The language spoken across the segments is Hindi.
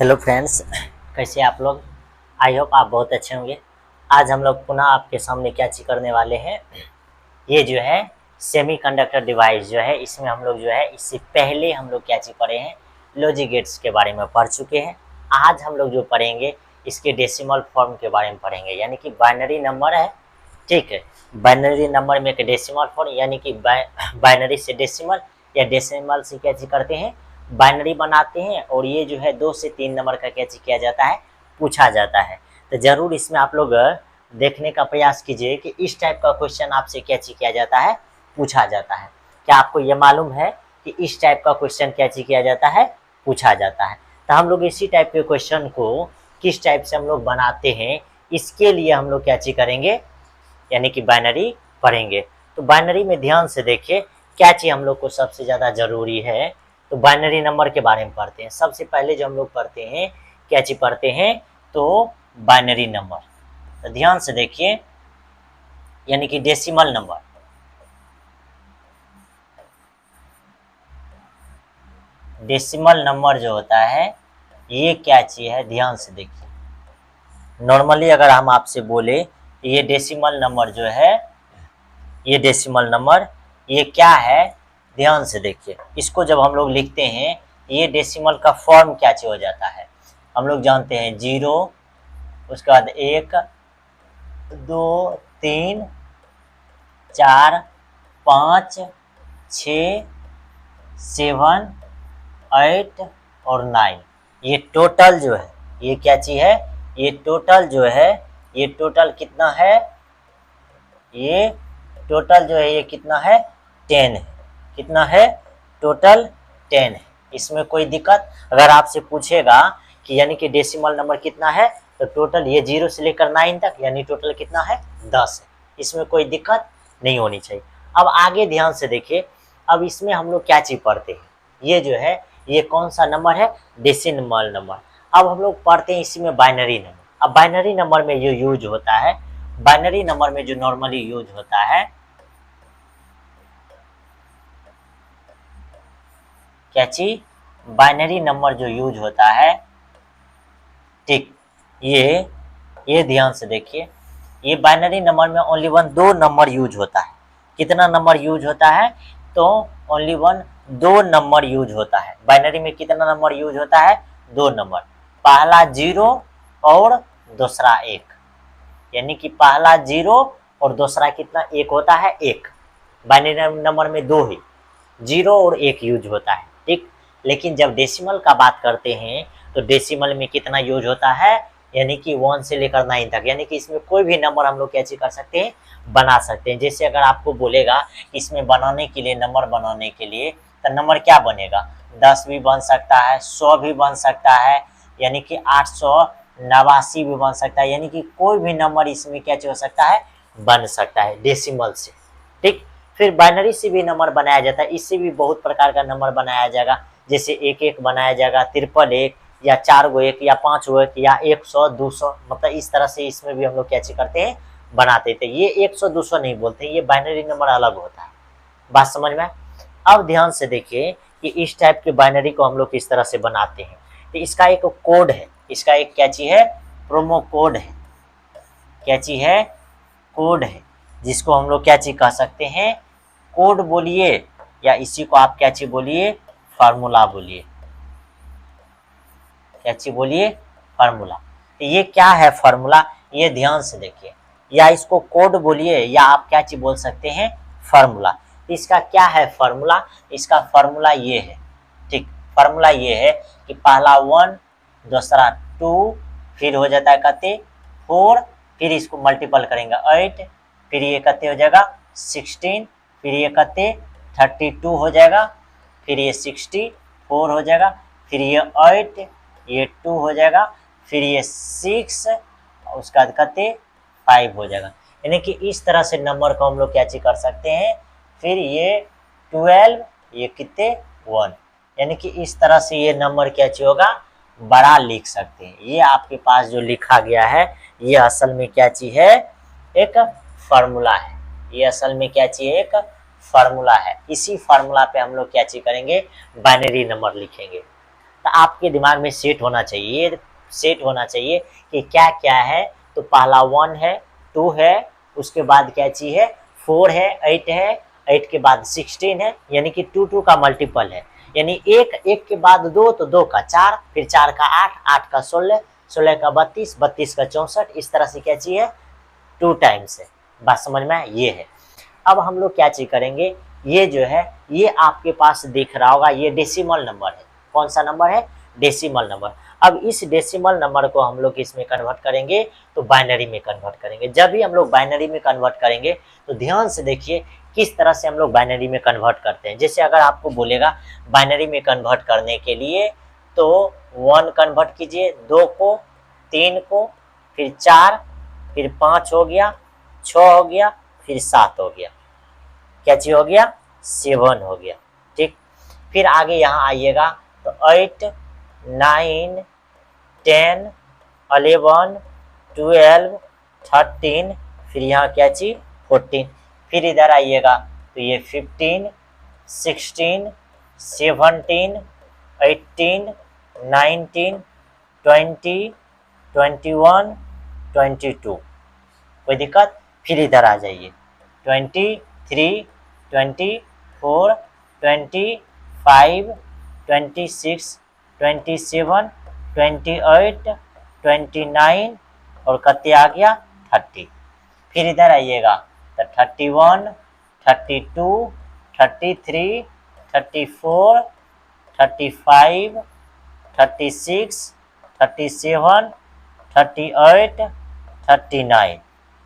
हेलो फ्रेंड्स, कैसे आप लोग। आई होप आप बहुत अच्छे होंगे। आज हम लोग पुनः आपके सामने क्या चीज़ करने वाले हैं। ये जो है सेमीकंडक्टर डिवाइस जो है, इसमें हम लोग जो है इससे पहले हम लोग क्या चीज़ पढ़े हैं, लॉजिक गेट्स के बारे में पढ़ चुके हैं। आज हम लोग जो पढ़ेंगे इसके डेसिमल फॉर्म के बारे में पढ़ेंगे, यानी कि बाइनरी नंबर है। ठीक है, बाइनरी नंबर में एक डेसिमल फॉर्म, यानी कि बाइनरी से डेसिमल या डेसिमल से क्या चीज़ करते हैं, बाइनरी बनाते हैं। और ये जो है 2 से 3 नंबर का क्या चीज़ किया जाता है, पूछा जाता है। तो ज़रूर इसमें आप लोग देखने का प्रयास कीजिए कि इस टाइप का क्वेश्चन आपसे क्या चीज़ किया जाता है, पूछा जाता है। क्या आपको ये मालूम है कि इस टाइप का क्वेश्चन क्या चीज़ किया जाता है, पूछा जाता है। तो हम लोग इसी टाइप के क्वेश्चन को किस टाइप से हम लोग बनाते हैं, इसके लिए हम लोग क्या चीज़ करेंगे, यानी कि बाइनरी पढ़ेंगे। तो बाइनरी में ध्यान से देखिए क्या चीज़ हम लोग को सबसे ज़्यादा ज़रूरी है। तो बाइनरी नंबर के बारे में पढ़ते हैं। सबसे पहले जो हम लोग पढ़ते हैं, क्या चीज़ पढ़ते हैं, तो बाइनरी नंबर। तो ध्यान से देखिए, यानी कि डेसिमल नंबर। डेसिमल नंबर जो होता है ये क्या चीज़ है, ध्यान से देखिए। नॉर्मली अगर हम आपसे बोले ये डेसिमल नंबर जो है, ये डेसिमल नंबर ये क्या है, ध्यान से देखिए। इसको जब हम लोग लिखते हैं, ये डेसिमल का फॉर्म क्या चीज हो जाता है, हम लोग जानते हैं 0, उसके बाद 1, 2, 3, 4, 5, 6, 7, 8 और 9। ये टोटल जो है, ये क्या चीज है, ये टोटल जो है, ये टोटल कितना है, ये टोटल जो है ये कितना है, 10 है। कितना है, टोटल 10 है। इसमें कोई दिक्कत, अगर आपसे पूछेगा कि यानी कि डेसिमल नंबर कितना है, तो टोटल ये 0 से लेकर 9 तक, यानी टोटल कितना है, 10 है। इसमें कोई दिक्कत नहीं होनी चाहिए। अब आगे ध्यान से देखिए, अब इसमें हम लोग क्या चीज़ पढ़ते हैं, ये जो है ये कौन सा नंबर है, डेसिमल नंबर। अब हम लोग पढ़ते हैं इसी में बाइनरी नंबर। अब बाइनरी नंबर में जो यूज होता है, बाइनरी नंबर में जो नॉर्मली यूज होता है, क्या चीज, बाइनरी नंबर जो यूज होता है, ठीक, ये ध्यान से देखिए। ये बाइनरी नंबर में ओनली वन 2 नंबर यूज होता है। कितना नंबर यूज होता है, तो ओनली वन 2 नंबर यूज होता है। बाइनरी में कितना नंबर यूज होता है, 2 नंबर। पहला 0 और दूसरा 1, यानी कि पहला 0 और दूसरा कितना, 1 होता है, 1। बाइनरी नंबर में 2 ही, 0 और 1 यूज होता है, ठीक। लेकिन जब डेसिमल का बात करते हैं, तो डेसिमल में कितना यूज होता है, यानी कि 1 से लेकर 9 तक, यानी कि इसमें कोई भी नंबर हम लोग कैसे कर सकते हैं, बना सकते हैं। जैसे अगर आपको बोलेगा इसमें बनाने के लिए, नंबर बनाने के लिए, तो नंबर क्या बनेगा, 10 भी बन सकता है, 100 भी बन सकता है, यानी कि 889 भी बन सकता है, यानी कि कोई भी नंबर इसमें क्या हो सकता है, बन सकता है डेसिमल से, ठीक। फिर बाइनरी से भी नंबर बनाया जाता है, इससे भी बहुत प्रकार का नंबर बनाया जाएगा। जैसे 1-1 बनाया जाएगा, 1 या 4 गो 1 या 5 गो 1 या 100, 200, मतलब इस तरह से इसमें भी हम लोग क्या करते हैं, बनाते थे। ये 100, 200 नहीं बोलते, ये बाइनरी नंबर अलग होता है। बात समझ में। अब ध्यान से देखिए कि इस टाइप के बाइनरी को हम लोग किस तरह से बनाते हैं। तो इसका एक कोड है, इसका एक क्या चीज है, प्रोमो कोड है। क्या चीज है, कोड है, जिसको हम लोग क्या चीज कह सकते हैं, कोड बोलिए, या इसी को आप क्या चीज बोलिए, फार्मूला बोलिए। क्या चीज बोलिए, फार्मूला। तो ये क्या है फार्मूला, ये ध्यान से देखिए, या इसको कोड बोलिए, या आप क्या चीज बोल सकते हैं, फार्मूला। इसका क्या है फार्मूला, इसका फार्मूला ये है, ठीक। फार्मूला ये है कि पहला 1, दूसरा 2, फिर हो जाता है कहते 4, फिर इसको मल्टीपल करेंगे 8, फिर ये कहते हो जाएगा 16, फिर ये कहते 32 हो जाएगा, फिर ये 64 हो जाएगा, फिर ये 8, ये 2 हो जाएगा, फिर ये 6, उसके बाद कहते 5 हो जाएगा। यानी कि इस तरह से नंबर को हम लोग क्या चीज कर सकते हैं, फिर ये 12, ये कितने 1, यानी कि इस तरह से ये नंबर क्या चीज होगा, बड़ा लिख सकते हैं। ये आपके पास जो लिखा गया है, ये असल में क्या चीज है, एक फार्मूला है। ये असल में क्या चीज है, एक फार्मूला है। इसी फार्मूला पे हम लोग क्या चीज करेंगे, बाइनरी नंबर लिखेंगे। तो आपके दिमाग में सेट होना चाहिए, ये सेट होना चाहिए कि क्या क्या है। तो पहला 1 है, 2 है, उसके बाद क्या चीज है 4 है, 8 है, 8 के बाद 16 है, यानी कि 2 2 का मल्टीपल है, यानी एक एक के बाद 2 तो 2 का 4, फिर 4 का 8, 8 का 16, 16 का 32, 32 का 64, इस तरह से क्या चीज है 2 टाइम्स है। बात समझ में ये है। अब हम लोग क्या चीज करेंगे, ये जो है ये आपके पास दिख रहा होगा, ये डेसिमल नंबर है। कौन सा नंबर है, डेसिमल नंबर। अब इस डेसिमल नंबर को हम लोग इसमें कन्वर्ट करेंगे तो बाइनरी में कन्वर्ट करेंगे। जब भी हम लोग बाइनरी में कन्वर्ट करेंगे तो ध्यान से देखिए किस तरह से हम लोग बाइनरी में कन्वर्ट करते हैं। जैसे अगर आपको बोलेगा बाइनरी में कन्वर्ट करने के लिए तो 1 कन्वर्ट कीजिए, 2 को, 3 को, फिर 4, फिर 5 हो गया, 6 हो गया, फिर 7 हो गया, क्या चीज हो गया 7 हो गया। ठीक, फिर आगे यहाँ आइएगा तो 8, 9, 10, 11, 12, 13, फिर यहाँ क्या चीज 14, फिर इधर आइएगा तो ये 15, 16, 17, 18, 19, 20, 21, 22, कोई दिक्कत। फिर इधर आ जाइए 23, 24, 25, 26, 27, 28, 29 और कत्ते आ गया 30। फिर इधर आइएगा तो 31, 32, 33, 34, 35, 36, 37, 38, 39,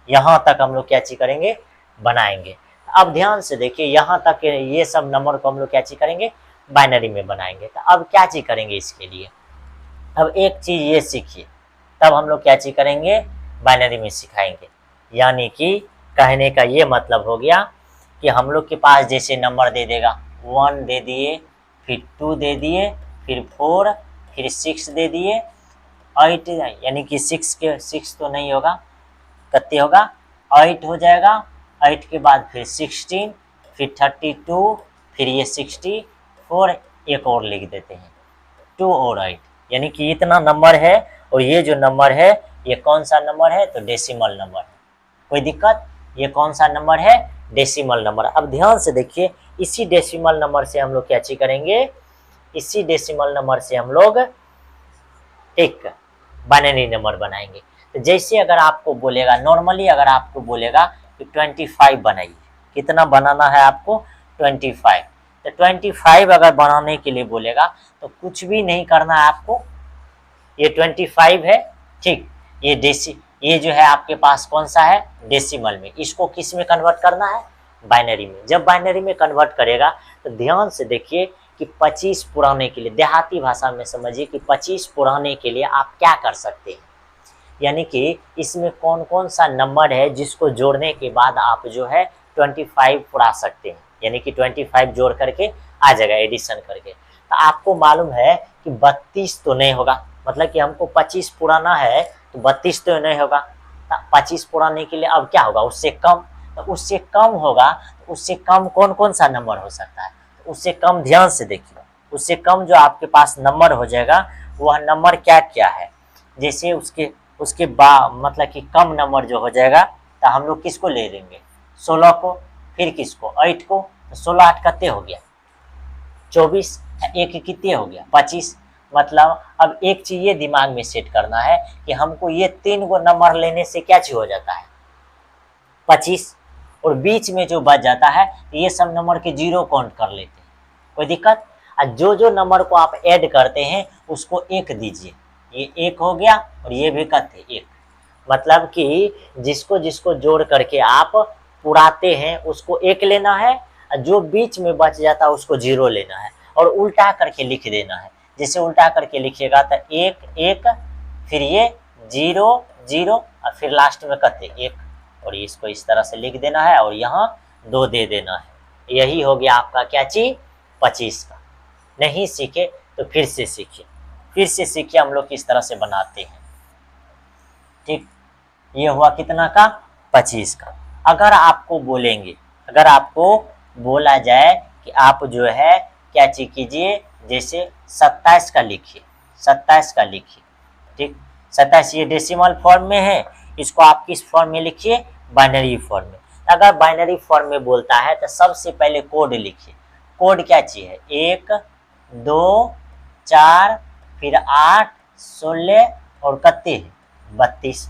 यहाँ तक हम लोग क्या चीज करेंगे बनाएंगे। अब ध्यान से देखिए यहाँ तक ये सब नंबर को हम लोग क्या चीज करेंगे बाइनरी में बनाएंगे। तो अब क्या चीज करेंगे इसके लिए, अब एक चीज ये सीखिए, तब हम लोग क्या चीज करेंगे बाइनरी में सिखाएंगे। यानी कि कहने का ये मतलब हो गया कि हम लोग के पास जैसे नंबर दे देगा 1 दे दिए, फिर 2 दे दिए, फिर 4, फिर 6 दे दिए, 8 यानी कि 6 तो नहीं होगा, कितने होगा 8 हो जाएगा, 8 के बाद फिर 16, फिर 32, फिर ये 64, एक और लिख देते हैं 2 और 8, यानी कि इतना नंबर है। और ये जो नंबर है ये कौन सा नंबर है तो डेसिमल नंबर है, कोई दिक्कत। ये कौन सा नंबर है डेसिमल नंबर। अब ध्यान से देखिए इसी डेसिमल नंबर से हम लोग क्या चीज करेंगे, इसी डेसिमल नंबर से हम लोग एक बाइनरी नंबर बनाएंगे। तो जैसे अगर आपको बोलेगा नॉर्मली, अगर आपको बोलेगा कि 25 बनाइए, कितना बनाना है आपको 25, तो 25 अगर बनाने के लिए बोलेगा तो कुछ भी नहीं करना है आपको, ये 25 है ठीक, ये जो है आपके पास कौन सा है डेसिमल में, इसको किस में कन्वर्ट करना है बाइनरी में। जब बाइनरी में कन्वर्ट करेगा तो ध्यान से देखिए कि 25 पुराने के लिए, देहाती भाषा में समझिए कि 25 पुराने के लिए आप क्या कर सकते हैं, यानी कि इसमें कौन कौन सा नंबर है जिसको जोड़ने के बाद आप जो है 25 पुरा सकते हैं, यानी कि 25 जोड़ करके आ जाएगा एडिशन करके। तो आपको मालूम है कि 32 तो नहीं होगा, मतलब कि हमको 25 पुराना है तो 32 तो नहीं होगा। तो 25 पुराने के लिए अब क्या होगा उससे कम, तो उससे कम होगा, तो उससे कम कौन कौन सा नंबर हो सकता है, तो उससे कम ध्यान से देखिए, उससे कम जो आपके पास नंबर हो जाएगा वह नंबर क्या क्या है। जैसे उसके बाद मतलब कि कम नंबर जो हो जाएगा तो हम लोग किसको ले लेंगे 16 को, फिर किसको 8 को, तो 16 8 कितने हो गया 24, एक कितने हो गया 25। मतलब अब एक चीज ये दिमाग में सेट करना है कि हमको ये 3 गो नंबर लेने से क्या चीज हो जाता है 25, और बीच में जो बच जाता है ये सब नंबर के 0 काउंट कर लेते हैं, कोई दिक्कत। जो जो नंबर को आप ऐड करते हैं उसको 1 दीजिए, ये 1 हो गया और ये भी कहते 1, मतलब कि जिसको जिसको जोड़ करके आप पुराते हैं उसको 1 लेना है, और जो बीच में बच जाता है उसको 0 लेना है, और उल्टा करके लिख देना है। जैसे उल्टा करके लिखिएगा तो 1 1, फिर ये 0 0 और फिर लास्ट में कहते 1, और इसको इस तरह से लिख देना है और यहाँ 2 दे देना है। यही हो गया आपका क्या चीज 25 का। नहीं सीखे तो फिर से सीखिए, फिर से सीखिए हम लोग किस तरह से बनाते हैं। ठीक, ये हुआ कितना का 25 का। अगर आपको बोलेंगे, अगर आपको बोला जाए कि आप जो है क्या चीज कीजिए जैसे 27 का लिखिए, 27 का लिखिए, ठीक। 27 ये डेसिमल फॉर्म में है, इसको आप किस फॉर्म में लिखिए, बाइनरी फॉर्म में। अगर बाइनरी फॉर्म में बोलता है तो सबसे पहले कोड लिखिए। कोड क्या चीज है, 1 2 4 फिर 8 16 और कितने है 32,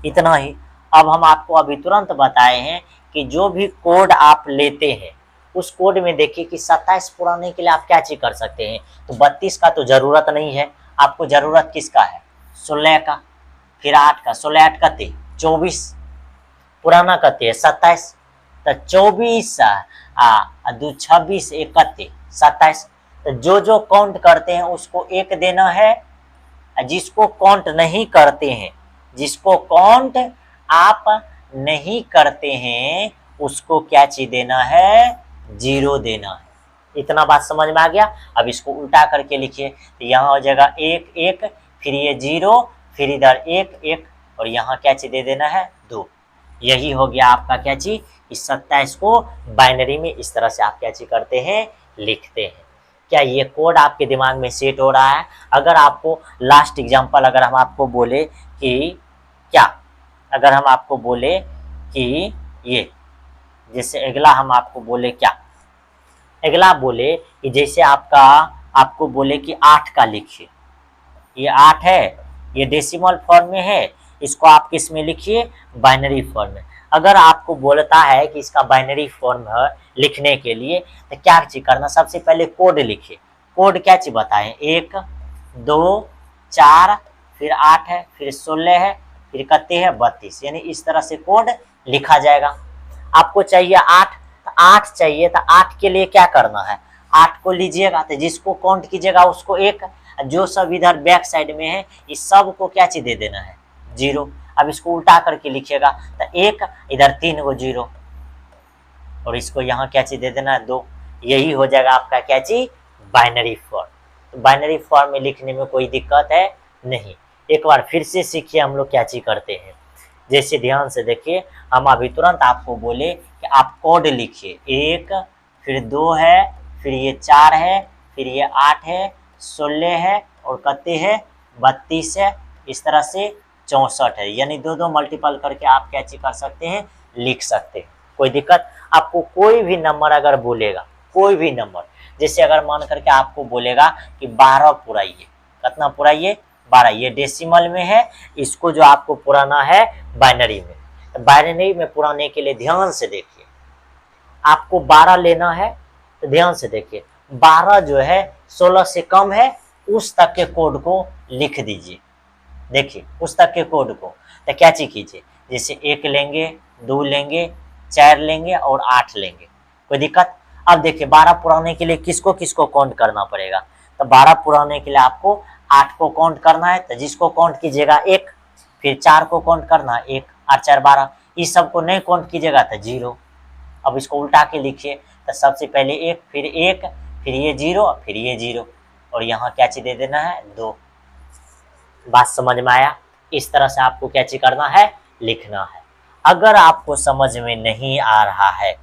इतना ही। अब हम आपको अभी तुरंत बताए हैं कि जो भी कोड आप लेते हैं उस कोड में देखिए कि 27 पुराने के लिए आप क्या चीज कर सकते हैं। तो 32 का तो जरूरत नहीं है, आपको जरूरत किसका है, 16 का, फिर 8 का, 16 8 कते 24, पुराना कते है 27, तो 24 दो 26 एक कते 27। तो जो जो काउंट करते हैं उसको एक देना है, जिसको काउंट नहीं करते हैं, जिसको काउंट आप नहीं करते हैं उसको क्या चीज देना है, 0 देना है। इतना बात समझ में आ गया। अब इसको उल्टा करके लिखिए, तो यहाँ हो जाएगा 1 1 फिर ये 0 फिर इधर 1 1 और यहाँ क्या चीज दे देना है 2। यही हो गया आपका क्या चीज, इस 27 को बाइनरी में इस तरह से आप क्या चीज करते हैं, लिखते हैं। क्या ये कोड आपके दिमाग में सेट हो रहा है। अगर आपको लास्ट एग्जांपल अगर हम आपको बोले कि क्या, अगर हम आपको बोले कि ये, जैसे अगला हम आपको बोले क्या, अगला बोले कि जैसे आपको बोले कि 8 का लिखिए, ये 8 है, ये डेसिमल फॉर्म में है, इसको आप किस में लिखिए, बाइनरी फॉर्म में। अगर आपको बोलता है कि इसका बाइनरी फॉर्म है लिखने के लिए तो क्या चीज करना, सबसे पहले कोड लिखिए। कोड क्या चीज बताएं, 1 2 4 फिर 8 है, फिर 16 है, फिर कितने है 32, यानी इस तरह से कोड लिखा जाएगा। आपको चाहिए 8, तो 8 चाहिए, तो 8 के लिए क्या करना है, 8 को लीजिएगा तो जिसको काउंट कीजिएगा उसको 1, जो सब इधर बैक साइड में है इस सब को क्या चीज दे देना है, 0। अब इसको उल्टा करके लिखिएगा तो 1 इधर 3 को 0 और इसको यहाँ क्या चीज दे देना है 2। यही हो जाएगा आपका क्या चीज, बाइनरी फॉर्म। तो बाइनरी फॉर्म में लिखने में कोई दिक्कत है नहीं। एक बार फिर से सीखिए हम लोग क्या चीज करते हैं। जैसे ध्यान से देखिए, हम अभी तुरंत आपको बोले कि आप कोड लिखिए, 1 फिर 2 है, फिर ये 4 है, फिर ये 8 है, 16 है और कितने है 32 है, इस तरह से 64 है। यानी 2 मल्टीपल करके आप क्या चीज कर सकते हैं, लिख सकते हैं, कोई दिक्कत। आपको कोई भी नंबर अगर बोलेगा, कोई भी नंबर, जैसे अगर मान करके आपको बोलेगा कि 12 पुराइए, कितना पुराइए 12, ये डेसिमल में है, इसको जो आपको पुराना है बाइनरी में। तो बाइनरी में पुराने के लिए ध्यान से देखिए, आपको 12 लेना है तो ध्यान से देखिए, 12 जो है 16 से कम है उस तक के कोड को लिख दीजिए। देखिए उस तक के कोड को, तो क्या चीज कीजिए, जैसे 1 लेंगे, 2 लेंगे, 4 लेंगे और 8 लेंगे, कोई दिक्कत। अब देखिए 12 पुराने के लिए किसको किसको काउंट करना पड़ेगा, तो 12 पुराने के लिए आपको 8 को काउंट करना है, तो जिसको काउंट कीजिएगा 1, फिर 4 को काउंट करना 1 8 4 12, इस सब को नहीं काउंट कीजिएगा तो 0। अब इसको उल्टा के लिखिए, तो सबसे पहले 1 फिर 1 फिर ये 0 फिर ये 0 और यहाँ क्या चीज दे देना है 2। बात समझ में आया। इस तरह से आपको क्या चीज करना है, लिखना है। अगर आपको समझ में नहीं आ रहा है,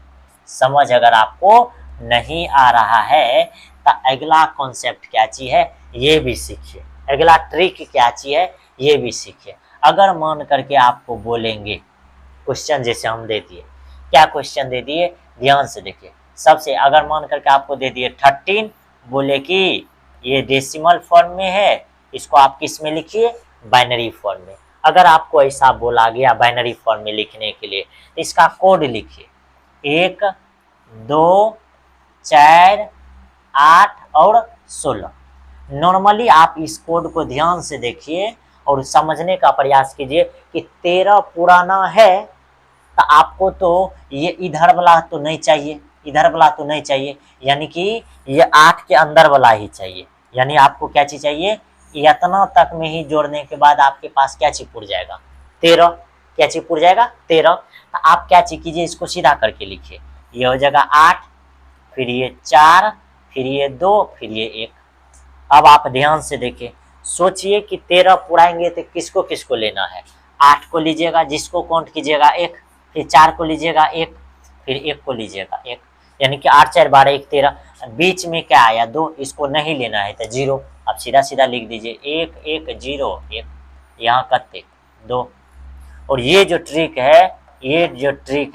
समझ अगर आपको नहीं आ रहा है तो अगला कॉन्सेप्ट क्या चीज है ये भी सीखिए, अगला ट्रिक क्या चीज है ये भी सीखिए। अगर मान करके आपको बोलेंगे क्वेश्चन, जैसे हम दे दिए, क्या क्वेश्चन दे दिए, ध्यान से देखिए। सबसे अगर मान करके आपको दे दिए 13, बोले कि ये डेसिमल फॉर्म में है, इसको आप किस में लिखिए, बाइनरी फॉर्म में। अगर आपको ऐसा बोला गया बाइनरी फॉर्म में लिखने के लिए तो इसका कोड लिखिए, 1 2 4 8 और 16। नॉर्मली आप इस कोड को ध्यान से देखिए और समझने का प्रयास कीजिए कि 13 पुराना है तो आपको तो ये इधर वाला तो नहीं चाहिए, इधर वाला तो नहीं चाहिए, यानी कि ये 8 के अंदर वाला ही चाहिए। यानी आपको क्या चीज चाहिए, इतना तक में ही जोड़ने के बाद आपके पास क्या चीज पुर जाएगा 13, क्या चीज पुर जाएगा 13। तो आप क्या चीज कीजिए, इसको सीधा करके लिखिए, ये हो जाएगा 8 फिर ये 4 फिर ये 2 फिर ये 1। अब आप ध्यान से देखिए, सोचिए कि 13 पुराएंगे तो किसको किसको लेना है, 8 को लीजिएगा, जिसको काउंट कीजिएगा 1, फिर 4 को लीजिएगा 1, फिर 1 को लीजिएगा 1, यानी कि 8 4 12 1 13, बीच में क्या आया 2, इसको नहीं लेना है तो 0। अब सीधा सीधा लिख दीजिए 1 1 0 1, यहाँ कते 2। और ये जो ट्रिक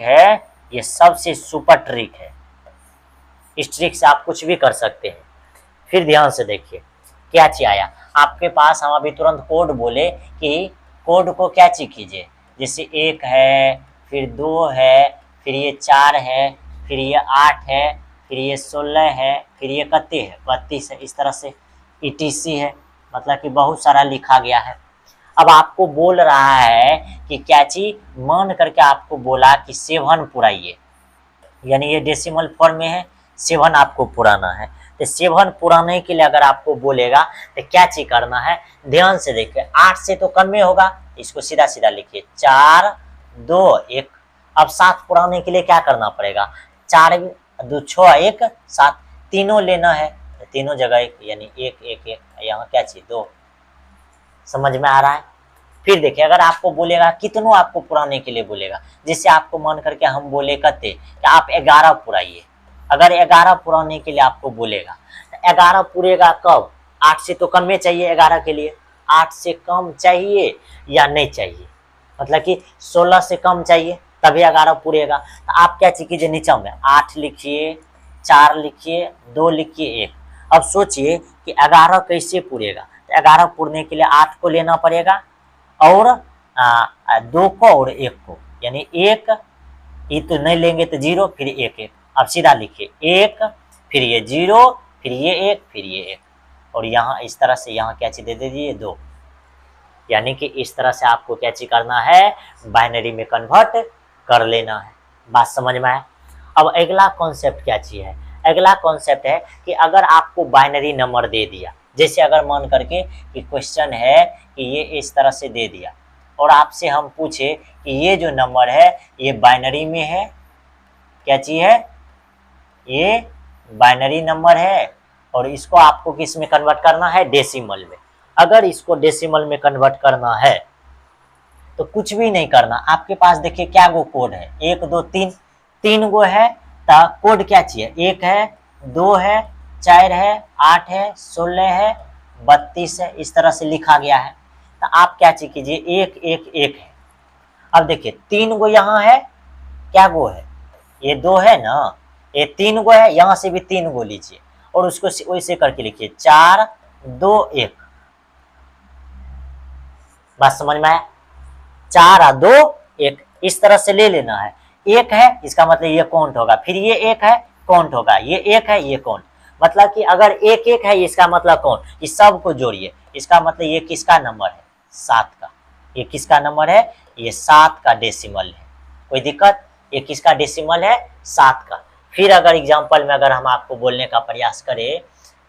है ये सबसे सुपर ट्रिक है। इस ट्रिक से आप कुछ भी कर सकते हैं। फिर ध्यान से देखिए क्या चीज आया आपके पास। हम अभी तुरंत कोड बोले कि कोड को क्या चीज कीजिए, जैसे 1 है, फिर 2 है, फिर ये 4 है, फिर ये 8 है, फिर ये 16 है, फिर ये कते है 32 है, इस तरह से ETC है, मतलब कि बहुत सारा लिखा गया है। अब आपको बोल रहा है कि क्या चीज मान करके आपको बोला कि 7 पुराइए, यानी ये डेसिमल फॉर्म में है, 7 आपको पुराना है। तो 7 पुराने के लिए अगर आपको बोलेगा तो क्या चीज करना है, ध्यान से देखिए 8 से तो कम में होगा, इसको सीधा सीधा लिखिए 4 2 1। अब 7 पुराने के लिए क्या करना पड़ेगा, 4 2 6 1 7, तीनों लेना है, तीनों जगह 1, यानी 1 1 1, यहाँ क्या चीज 2। समझ में आ रहा है। फिर देखिए अगर आपको बोलेगा कितनों आपको पुराने के लिए बोलेगा, जैसे आपको मान करके हम बोले कते कि आप 11 पुराइए, अगर 11 पुराने के लिए आपको बोलेगा तो 11 पुरेगा कब, 8 से तो कम में चाहिए 11 के लिए, 8 से कम चाहिए या नहीं चाहिए, मतलब कि 16 से कम चाहिए तभी 11 पुरेगा। तो आप क्या चीज कीजिए, नीचे में 8 लिखिए, 4 लिखिए, 2 लिखिए, 1। अब सोचिए कि 11 कैसे पुरेगा, तो 11 पुरने के लिए 8 को लेना पड़ेगा और 2 को और 1 को, यानी 1 ये तो नहीं लेंगे तो 0, फिर 1 1। अब सीधा लिखिए 1, फिर ये 0, फिर ये 1, फिर ये 1, और यहाँ इस तरह से यहाँ क्या चीज दे दीजिए 2। यानी कि इस तरह से आपको क्या चीज करना है, बाइनरी में कन्वर्ट कर लेना है। बात समझ में आया। अब अगला कॉन्सेप्ट क्या चीज है, अगला कॉन्सेप्ट है कि अगर आपको बाइनरी नंबर दे दिया, जैसे अगर मान करके कि क्वेश्चन है कि ये इस तरह से दे दिया और आपसे हम पूछे कि ये जो नंबर है ये बाइनरी में है, क्या चीज है, ये बाइनरी नंबर है और इसको आपको किस में कन्वर्ट करना है, डेसिमल में। अगर इसको डेसिमल में कन्वर्ट करना है तो कुछ भी नहीं करना, आपके पास देखिए क्या गो कोड है, 1 2 3, 3 गो है तो कोड क्या चाहिए, 1 है, 2 है, 4 है, 8 है, 16 है, 32 है, इस तरह से लिखा गया है। तो आप क्या चीज कीजिए, 1 1 1 है। अब देखिए 3 गो यहाँ है, क्या गो है, ये 2 है ना, ये 3 गो है, यहाँ से भी 3 गो लीजिए और उसको वैसे करके लिखिए 4 2 1। बात समझ में आया, 4 और 2 1, इस तरह से ले लेना है। 1 है इसका मतलब ये काउंट होगा, फिर ये 1 है काउंट होगा, ये 1 है ये काउंट, मतलब कि अगर 1 1 है इसका मतलब काउंट, इस सब को जोड़िए, इसका मतलब ये किसका नंबर है, 7 का। ये किसका नंबर है, ये 7 का डेसिमल है। कोई दिक्कत, ये किसका डेसिमल है, 7 का। फिर अगर एग्जाम्पल में अगर हम आपको बोलने का प्रयास करें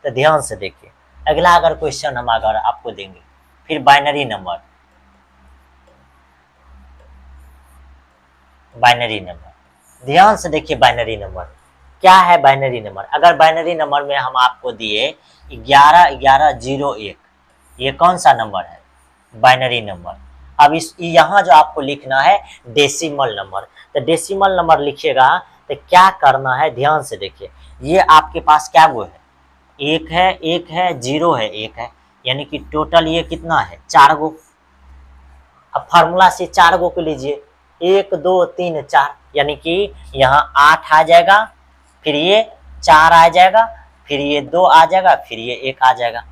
तो ध्यान से देखिए, अगला अगर क्वेश्चन हम अगर आपको देंगे, फिर बाइनरी नंबर, बाइनरी नंबर, ध्यान से देखिए बाइनरी नंबर क्या है। बाइनरी नंबर, अगर बाइनरी नंबर में हम आपको दिए 11 11 0 1, ये कौन सा नंबर है, बाइनरी नंबर। अब इस यहाँ जो आपको लिखना है डेसिमल नंबर, तो डेसिमल नंबर लिखिएगा तो क्या करना है, ध्यान से देखिए, ये आपके पास क्या वो है, 1 है 1 है 0 है 1 है, यानी कि टोटल ये कितना है, 4 गो। अब फार्मूला से 4 गो को लीजिए, 1 2 3 4, यानी कि यहाँ 8 आ जाएगा, फिर ये 4 आ जाएगा, फिर ये 2 आ जाएगा, फिर ये 1 आ जाएगा।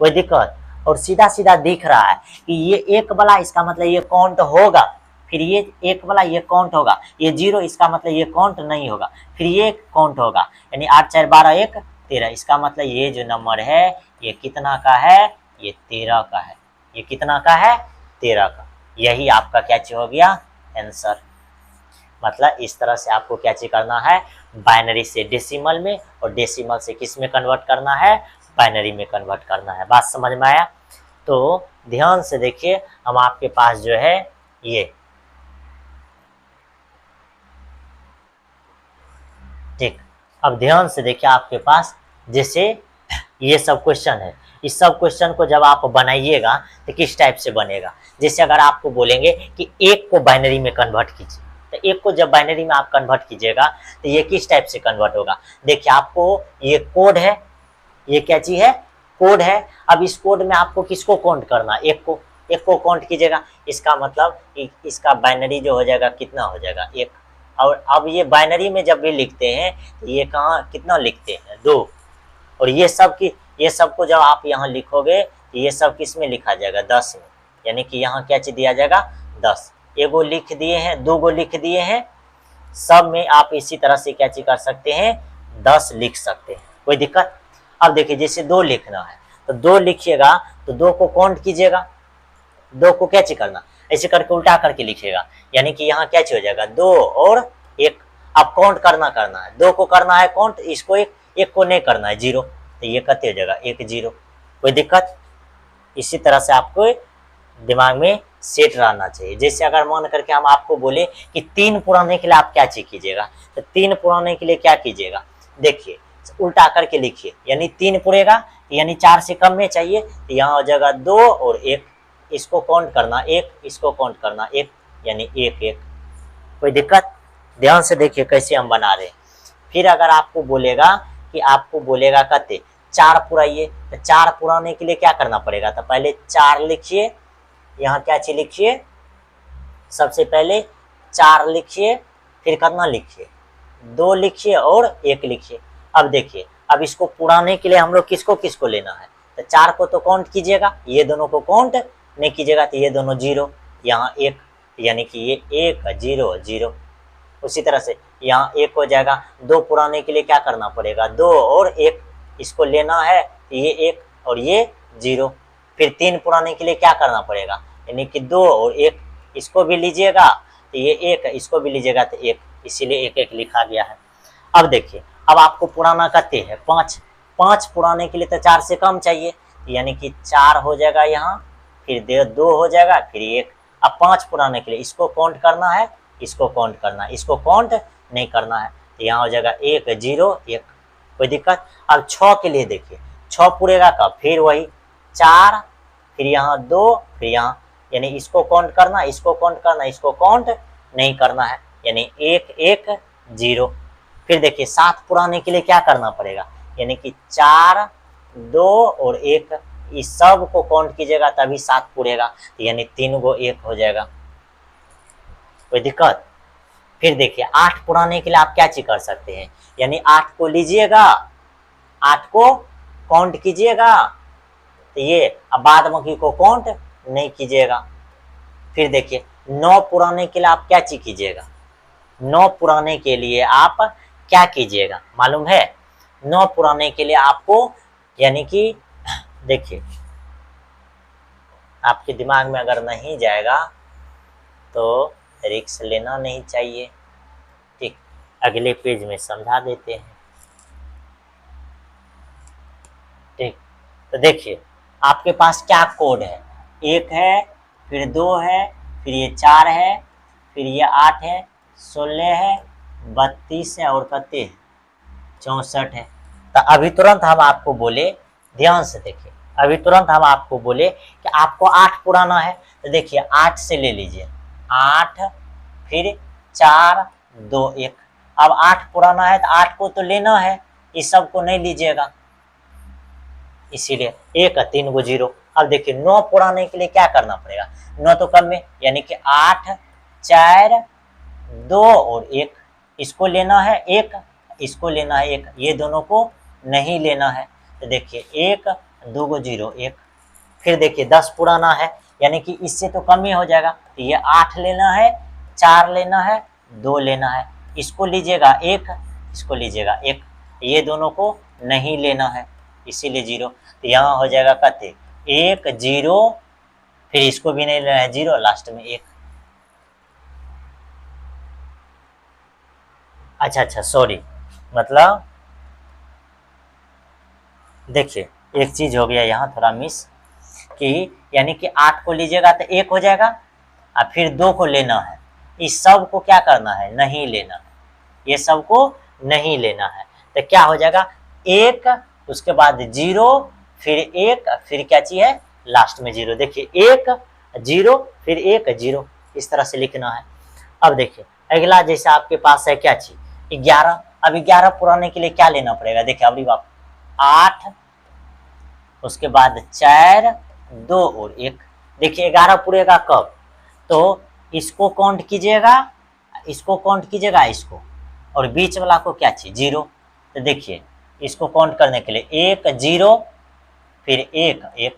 कोई दिक्कत, और सीधा सीधा दिख रहा है कि ये 1 वाला इसका मतलब ये काउंट होगा, फिर ये 1 वाला ये काउंट होगा, ये 0 इसका मतलब ये काउंट नहीं होगा, फिर ये काउंट होगा, यानी 8 4 12 1 13, इसका मतलब ये जो नंबर है ये कितना का है, ये 13 का है। ये कितना का है, 13 का। यही आपका क्या चीज हो गया, आंसर। मतलब इस तरह से आपको क्या चीज करना है, बाइनरी से डेसिमल में और डेसिमल से किस में कन्वर्ट करना है, बाइनरी में कन्वर्ट करना है। बात समझ में आया। तो ध्यान से देखिए, हम आपके पास जो है ये ठीक, अब ध्यान से देखिए आपके पास जैसे ये सब क्वेश्चन है, इस सब क्वेश्चन को जब आप बनाइएगा तो किस टाइप से बनेगा, जैसे अगर आपको बोलेंगे कि 1 को बाइनरी में कन्वर्ट कीजिए तो एक को जब बाइनरी में आप कन्वर्ट कीजिएगा तो ये किस टाइप से कन्वर्ट होगा। देखिए आपको ये कोड है, ये क्या चीज है, कोड है। अब इस कोड में आपको किसको काउंट करना, एक को काउंट कीजिएगा। इसका मतलब इसका बाइनरी जो हो जाएगा कितना हो जाएगा, एक। और अब ये बाइनरी में जब भी लिखते हैं तो ये कहाँ कितना लिखते हैं, 2। और ये सब को जब आप यहाँ लिखोगे तो ये सब किस में लिखा जाएगा, 10 में। यानी कि यहाँ क्या चीज दिया जाएगा, 10। एगो लिख दिए हैं, 2 गो लिख दिए हैं, सब में आप इसी तरह से क्या चीज कर सकते हैं, 10 लिख सकते हैं, कोई दिक्कत। अब देखिए जैसे 2 लिखना है तो 2 लिखिएगा तो 2 को काउंट कीजिएगा, 2 को क्या चीज करना, ऐसे करके उल्टा करके लिखिएगा। यानी कि यहाँ क्या चीज हो जाएगा, 2 और 1। अब काउंट करना है, 2 को करना है काउंट, इसको एक को नहीं करना है, 0। तो ये कते हो जाएगा, 1 0, कोई दिक्कत। इसी तरह से आपको दिमाग में सेट रहना चाहिए। जैसे अगर मान करके हम आपको बोले कि 3 पुराने के लिए आप क्या चीज कीजिएगा, तो 3 पुराने के लिए क्या कीजिएगा, देखिए उल्टा करके लिखिए। यानी 3 पुरेगा यानी 4 से कम में चाहिए, तो यहाँ हो जाएगा 2 और 1, इसको काउंट करना 1, इसको काउंट करना 1, यानी 1 1, कोई दिक्कत। ध्यान से देखिए कैसे हम बना रहे हैं। फिर अगर आपको बोलेगा कि आपको बोलेगा कते 4 पुराइए, तो 4 पुराने के लिए क्या करना पड़ेगा, तो पहले 4 लिखिए, यहाँ क्या चीज लिखिए, सबसे पहले 4 लिखिए, फिर कितना लिखिए, 2 लिखिए और 1 लिखिए। अब देखिए अब इसको पुराने के लिए हम लोग किसको लेना है, तो 4 को तो काउंट कीजिएगा, ये दोनों को काउंट नहीं कीजिएगा, तो ये दोनों 0, यहाँ 1, यानी कि ये 1 0 0। उसी तरह से यहाँ 1 हो जाएगा। 2 पुराने के लिए क्या करना पड़ेगा, 2 और 1, इसको लेना है तो ये 1 और ये 0। फिर 3 पुराने के लिए क्या करना पड़ेगा, यानी कि 2 और 1, इसको भी लीजिएगा तो ये 1, इसको भी लीजिएगा तो 1, इसीलिए 1 1 लिखा गया है। अब देखिए अब आपको पुराना कते है 5 पुराने के लिए तो 4 से कम चाहिए, यानी कि 4 हो जाएगा यहाँ, फिर 2 हो जाएगा, फिर 1। अब 5 पुराने के लिए इसको काउंट करना है, इसको काउंट करना है, इसको काउंट नहीं करना है, तो यहाँ हो जाएगा 1 0 1, कोई दिक्कत। अब 6 के लिए देखिए 6 पुरेगा कब, फिर वही 4, फिर यहाँ 2, फिर यहाँ, यानी इसको काउंट करना, इसको काउंट करना, इसको काउंट नहीं करना है, यानी 1 1 0। फिर देखिए 7 पुराने के लिए क्या करना पड़ेगा, यानी कि 4 2 और 1, इस सब को काउंट कीजिएगा तभी 7 पुरेगा, यानी 3 गो 1 हो जाएगा, कोई दिक्कत। फिर देखिए 8 पुराने के लिए आप क्या चीज कर सकते हैं, यानी 8 को लीजिएगा, 8 को काउंट कीजिएगा, तो ये अब बाद बाकी को काउंट नहीं कीजिएगा। फिर देखिए 9 पुराने के लिए आप क्या चीज कीजिएगा, 9 पुराने के लिए आप क्या कीजिएगा मालूम है, 9 पुराने के लिए आपको, यानी कि देखिए आपके दिमाग में अगर नहीं जाएगा तो रिस्क लेना नहीं चाहिए, ठीक। अगले पेज में समझा देते हैं, ठीक। तो देखिए आपके पास क्या कोड है, 1 है, फिर 2 है, फिर ये 4 है, फिर ये 8 है, 16 है, 32 है और कते है 64 है। तो अभी तुरंत हम आपको बोले, ध्यान से देखिए, अभी तुरंत हम आपको बोले कि आपको 8 पुराना है, तो देखिए 8 से ले लीजिए, 8 फिर 4 2 1। अब 8 पुराना है तो 8 को तो लेना है, इस सब को नहीं लीजिएगा, इसीलिए 1 3 गो 0। अब देखिए 9 पुराने के लिए क्या करना पड़ेगा, 9 तो कम में, यानी कि 8 4 2 और 1, इसको लेना है 1, इसको लेना है 1, ये दोनों को नहीं लेना है, तो देखिए 1 2 गो 0 1। फिर देखिए 10 पुराना है, यानी कि इससे तो कम ही हो जाएगा, तो ये 8 लेना है, 4 लेना है, 2 लेना है, इसको लीजिएगा 1, इसको लीजिएगा 1, ये दोनों को नहीं लेना है, इसीलिए 0। तो यहाँ हो जाएगा कते 1 0, फिर इसको भी नहीं लेना है 0, लास्ट में 1। अच्छा सॉरी, मतलब देखिए एक चीज हो गया यहाँ थोड़ा मिस, कि यानी कि 8 को लीजिएगा तो 1 हो जाएगा, और फिर 2 को लेना है, इस सब को क्या करना है, नहीं लेना है, ये सब को नहीं लेना है, तो क्या हो जाएगा 1, उसके बाद 0, फिर 1, फिर क्या चीज है लास्ट में 0। देखिए 1 0 फिर 1 0, इस तरह से लिखना है। अब देखिए अगला जैसे आपके पास है क्या चीज 11। अब 11 पुराने के लिए क्या लेना पड़ेगा, देखिए अभी बाप 8, उसके बाद 4, 2 और 1। देखिए 11 पूरेगा कब, तो इसको काउंट कीजिएगा, इसको काउंट कीजिएगा, इसको, और बीच वाला को क्या चाहिए 0। तो देखिए इसको काउंट करने के लिए 1 0 फिर 1 1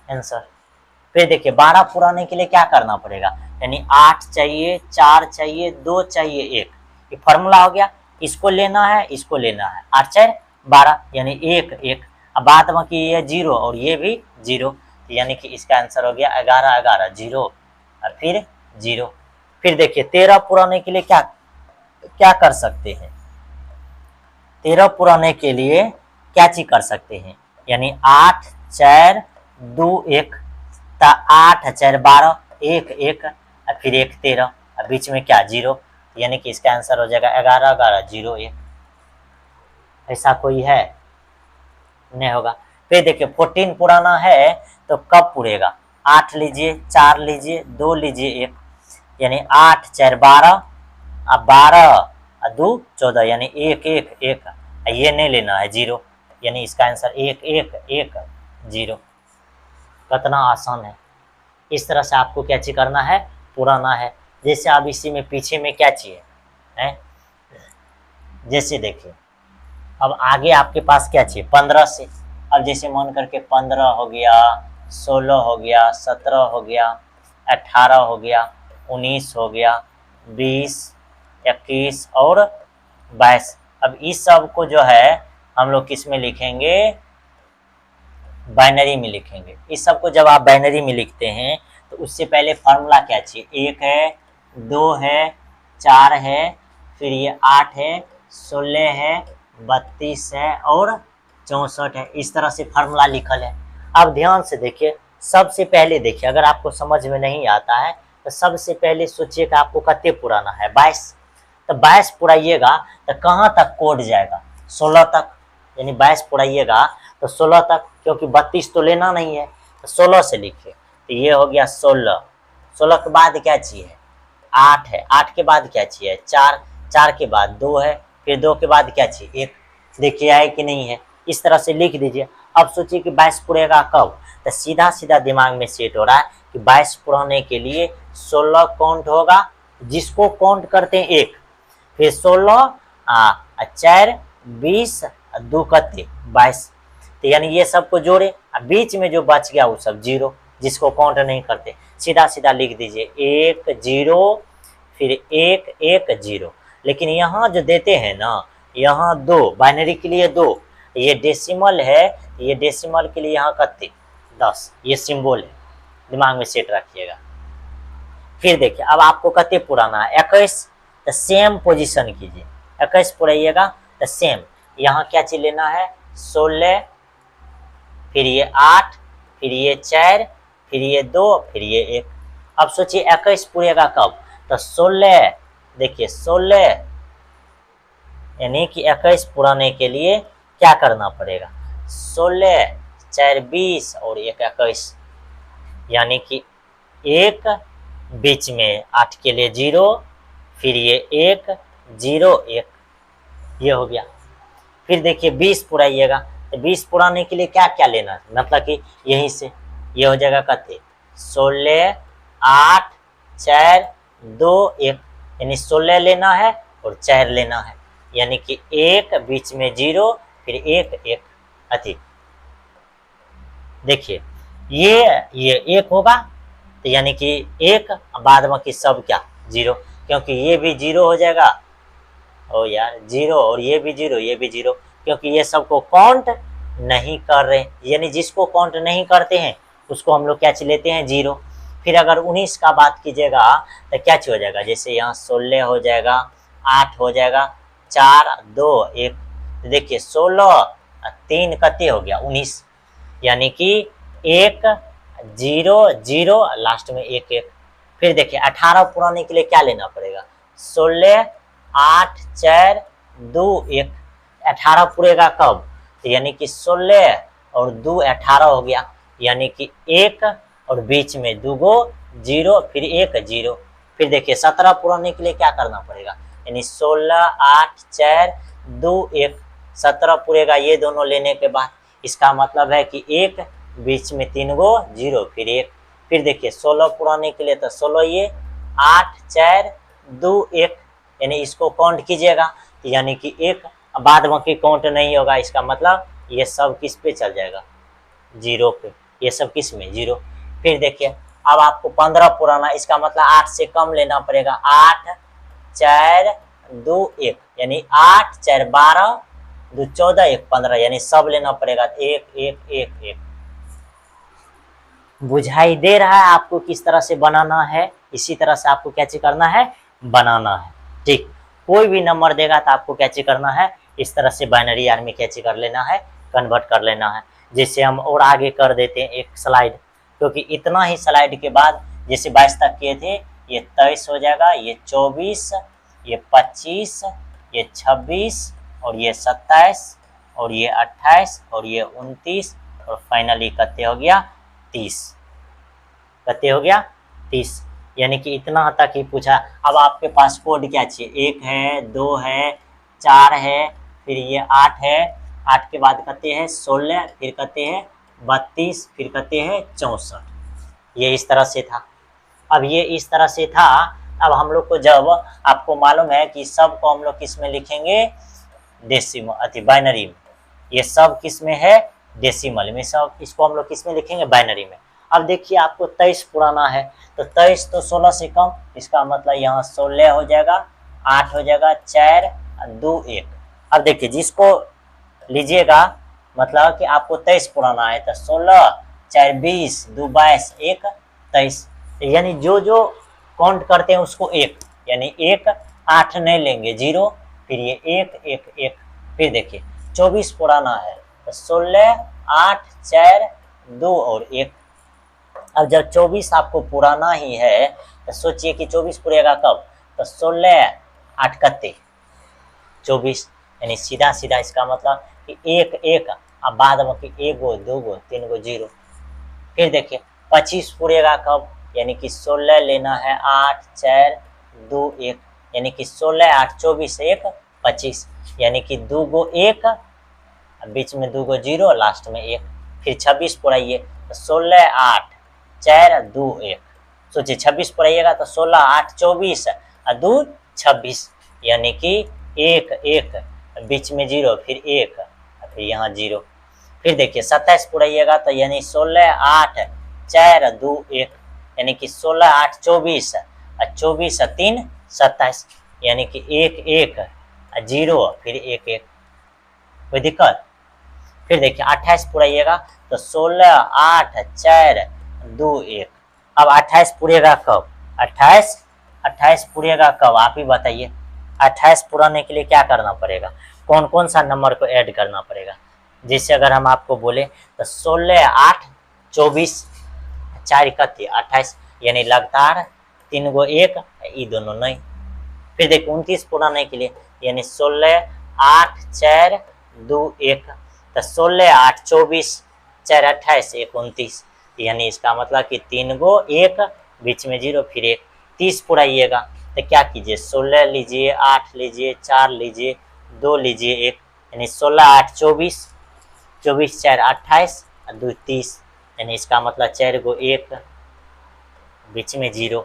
आंसर। फिर देखिए 12 पुराने के लिए क्या करना पड़ेगा, यानी 8 चाहिए, 4 चाहिए, 2 चाहिए, 1। ये फॉर्मूला हो गया, इसको लेना है, इसको लेना है, 8 4 12 यानी 1 1। अब बात बाकी ये 0 और ये भी 0, तो यानी कि इसका आंसर हो गया 11 11 0 और फिर 0। फिर देखिए 13 पुराने के लिए क्या क्या कर सकते हैं, 13 पुराने के लिए क्या चीज कर सकते हैं, यानी 8 4 2 1, 8 4 12 1 1 और फिर 1 13 और बीच में क्या 0, यानी कि इसका आंसर हो जाएगा 11 11 0 1। ऐसा कोई है नहीं होगा। फिर देखिए 14 पुराना है तो कब पूरेगा, 8 लीजिए, 4 लीजिए, 2 लीजिए, 1, यानी 8 4 12 अब 12 और 2 14 यानी 1 1 1। ये नहीं लेना है 0, यानी इसका आंसर 1 1 1 0। कितना आसान है। इस तरह से आपको क्या चीज करना है, पुराना है। जैसे अब इसी में पीछे में क्या चाहिए है, जैसे देखिए अब आगे आपके पास क्या चाहिए 15 से। अब जैसे मान करके 15 हो गया, 16 हो गया, 17 हो गया, 18 हो गया, 19 हो गया, 20 21 और 22। अब इस सब को जो है हम लोग किस में लिखेंगे, बाइनरी में लिखेंगे। इस सब को जब आप बाइनरी में लिखते हैं तो उससे पहले फार्मूला क्या चाहिए, 1 है, 2 है, 4 है, फिर ये 8 है, 16 है, 32 है और 64 है। इस तरह से फार्मूला लिखल है। अब ध्यान से देखिए, सबसे पहले देखिए अगर आपको समझ में नहीं आता है तो सबसे पहले सोचिए कि आपको कितने पुराना है 22। तो 22 पुराइएगा तो कहाँ तक कोड जाएगा, 16 तक, यानी 22 पुराइएगा तो 16 तक, क्योंकि 32 तो लेना नहीं है तो 16 से लिखिए। तो ये हो गया 16। 16 के बाद क्या चाहिए 8 है, 8 के बाद क्या चाहिए 4, 4 के बाद 2 है, फिर 2 के बाद क्या चाहिए 1। देखिए है कि नहीं है, इस तरह से लिख दीजिए। अब सोचिए कि 22 पुरेगा कब, तो सीधा सीधा दिमाग में सेट हो रहा है कि 22 पुराने के लिए 16 काउंट होगा, जिसको काउंट करते हैं 1, फिर 16 4 20 2 कत्ते 22। तो यानी ये सबको जोड़े, बीच में जो बच गया वो सब 0, जिसको काउंट नहीं करते। सीधा सीधा लिख दीजिए 1 0 फिर 1 1 0। लेकिन यहाँ जो देते हैं ना, यहाँ 2 बाइनरी के लिए 2, ये डेसिमल है, ये डेसिमल के लिए यहाँ कत्ते 10, ये सिंबल है, दिमाग में सेट रखिएगा। फिर देखिए अब आपको कत्ते पुराना है 21, तो सेम पोजीशन कीजिए, 21 पुराइएगा तो सेम यहाँ क्या चीज लेना है 16, फिर ये 8, फिर ये 4, फिर ये 2, फिर ये 1। अब सोचिए 21 पूरेगा कब, तो 16, देखिए 16 यानी कि 21 पुराने के लिए क्या करना पड़ेगा, 16 4 20 और 1 21, यानी कि 1 बीच में 8 के लिए 0, फिर ये 1 0 1, ये हो गया। फिर देखिए 20 पुराइएगा, तो 20 पुराने के लिए क्या क्या लेना है, मतलब कि यहीं से ये हो जाएगा कते 16 8 4 2 1, यानी 16 लेना है और 4 लेना है, यानी कि 1 बीच में 0 फिर 1 1 अति। देखिए ये 1 होगा तो यानी कि 1 बाद में कि सब क्या 0, क्योंकि ये भी 0 हो जाएगा, ओ यार 0, और ये भी 0 ये भी 0, क्योंकि ये सबको काउंट नहीं कर रहे, यानी जिसको काउंट नहीं करते हैं उसको हम लोग क्या लेते हैं 0। फिर अगर 19 का बात कीजिएगा तो क्या हो जाएगा, जैसे यहाँ 16 हो जाएगा, 8 हो जाएगा, 4 2 1, तो देखिए 16 3 कते हो गया 19, यानी कि 1 0 0 लास्ट में 1 1। फिर देखिए 18 पुराने के लिए क्या लेना पड़ेगा, 16 8 4 2 1, 18 पूरेगा कब, तो यानी कि 16 और 2 18 हो गया, यानी कि 1 और बीच में 2 गो 0 फिर 1 0, फिर देखिए 17 पुराने के लिए क्या करना पड़ेगा, यानी 16 8 4 2 1, 17 पूरेगा ये दोनों लेने के बाद। इसका मतलब है कि एक बीच में 3 गो 0 फिर 1। फिर देखिए 16 पुराने के लिए तो 16 ये 8 4 2 1, यानी इसको काउंट कीजिएगा, यानी कि एक बाद बाकी काउंट नहीं होगा। इसका मतलब ये सब किस पे चल जाएगा, 0 पे, ये सब किस में 0। फिर देखिए अब आपको 15 पुराना, इसका मतलब 8 से कम लेना पड़ेगा, 8 4 2 1, यानी 8 4 12 2 14 1 15, यानी सब लेना पड़ेगा 1 1 1 1। बुझाई दे रहा है आपको किस तरह से बनाना है, इसी तरह से आपको क्या चीज करना है, बनाना है। ठीक, कोई भी नंबर देगा तो आपको क्या चीज करना है, इस तरह से बाइनरी आर में क्या चीज कर लेना है, कन्वर्ट कर लेना है। जैसे हम और आगे कर देते हैं एक स्लाइड, क्योंकि इतना ही स्लाइड के बाद जैसे 22 तक किए थे, ये 23 हो जाएगा, ये 24, ये 25, ये 26 और ये 27 और ये 28 और ये 29 और फाइनली कते हो गया 30। कते हो गया 30, यानी कि इतना तक ही पूछा। अब आपके पास कोड क्या चाहिए, 1 है 2 है 4 है, फिर ये 8 है, 8 के बाद कहते हैं 16, फिर कहते हैं 32, फिर कहते हैं 64। ये इस तरह से था। अब ये इस तरह से था। अब हम लोग को जब आपको मालूम है कि सब को हम लोग किस में लिखेंगे, डेसिमल अति बाइनरी में। ये सब किस में है, डेसिमल में। सब इसको हम लोग किस में लिखेंगे, बाइनरी में। अब देखिए आपको 23 पुराना है, तो 23 तो 16 से कम, इसका मतलब यहाँ 16 हो जाएगा, 8 हो जाएगा, 4 2 1। अब देखिए जिसको लीजिएगा, मतलब कि आपको 23 पुराना है, तो 16 4 20 2 22 1 23, यानी जो जो काउंट करते हैं उसको 1, यानी 1 8 नहीं लेंगे 0, फिर ये 1 1 1। फिर देखिए 24 पुराना है, तो 16 8 4 2 और 1। अब जब 24 आपको पुराना ही है, तो सोचिए कि 24 पुरेगा कब, तो 16 8 कत्ते 24, यानी सीधा सीधा इसका मतलब कि 1 1, अब बाद में कि 1 गो 2 गो 3 गो 0। फिर देखिए 25 पुरेगा कब, यानी कि 16 लेना है 8 4 2 1, यानी कि 16 8 24 1 25, यानी कि 2 गो 1, बीच में 2 गो 0, लास्ट में 1। फिर 26 पुराइए, तो 16 8 4 2 1। सोचिए 26 पुराइएगा तो 16 8 24 और 2 26, यानी कि 1 1, बीच में 0, फिर 1, फिर यहाँ 0। फिर देखिए 27 पुराइएगा, तो यानी 16 8 4 2 1, यानी कि 16 8 24 और 24 और 3 27, यानी कि 1 1 0 फिर 1 1। कोई दिक्कत। फिर देखिए 28 पुराइएगा, तो 16 8 4 2 1। अब 28 पुरेगा कब, 28 पुरेगा कब, आप ही बताइए। 28 पुराने के लिए क्या करना पड़ेगा, कौन कौन सा नंबर को ऐड करना पड़ेगा। जैसे अगर हम आपको बोले तो 16 8 24 4 31 28, यानी लगातार 3 गो 1, ये दोनों नहीं। फिर देखिए 29 पुराने के लिए, यानी 16 8 4 2 1, तो 16 8 24 4 28 1 29, यानी इसका मतलब कि 3 गो 1, बीच में 0, फिर 1। 30 पुराइएगा तो क्या कीजिए, 16 लीजिए 8 लीजिए 4 लीजिए 2 लीजिए 1, यानी 16 8 24 24 4 28 और 2 30, यानी इसका मतलब 4 गो 1, बीच में 0।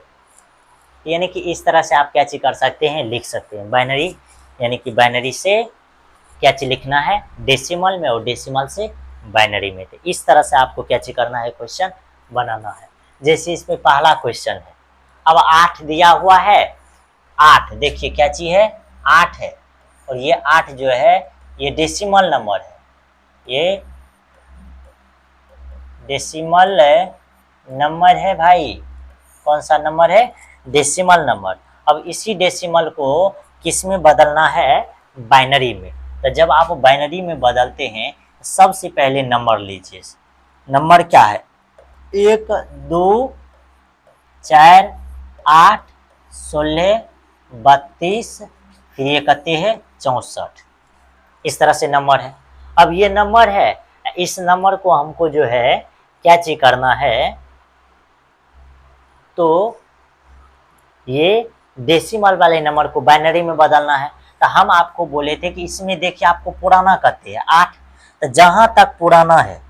यानी कि इस तरह से आप क्या चीज कर सकते हैं, लिख सकते हैं बाइनरी, यानी कि बाइनरी से क्या चीज लिखना है, डेसिमल में, और डेसिमल से बाइनरी में। तो इस तरह से आपको क्या चीज करना है, क्वेश्चन बनाना है। जैसे इसमें पहला क्वेश्चन है, अब 8 दिया हुआ है, 8 देखिए क्या चीज है, 8 है, और ये 8 जो है ये डेसिमल नंबर है, ये डेसिमल नंबर है भाई। कौन सा नंबर है, डेसिमल नंबर। अब इसी डेसिमल को किस में बदलना है, बाइनरी में। तो जब आप बाइनरी में बदलते हैं, सबसे पहले नंबर लीजिए। नंबर क्या है, 1 2 4 8 16 32, फिर ये कहते हैं 64, इस तरह से नंबर है। अब ये नंबर है, इस नंबर को हमको जो है क्या चीज करना है, तो ये डेसिमल वाले नंबर को बाइनरी में बदलना है। तो हम आपको बोले थे कि इसमें देखिए आपको पुराना कहते हैं 8, तो जहां तक पुराना है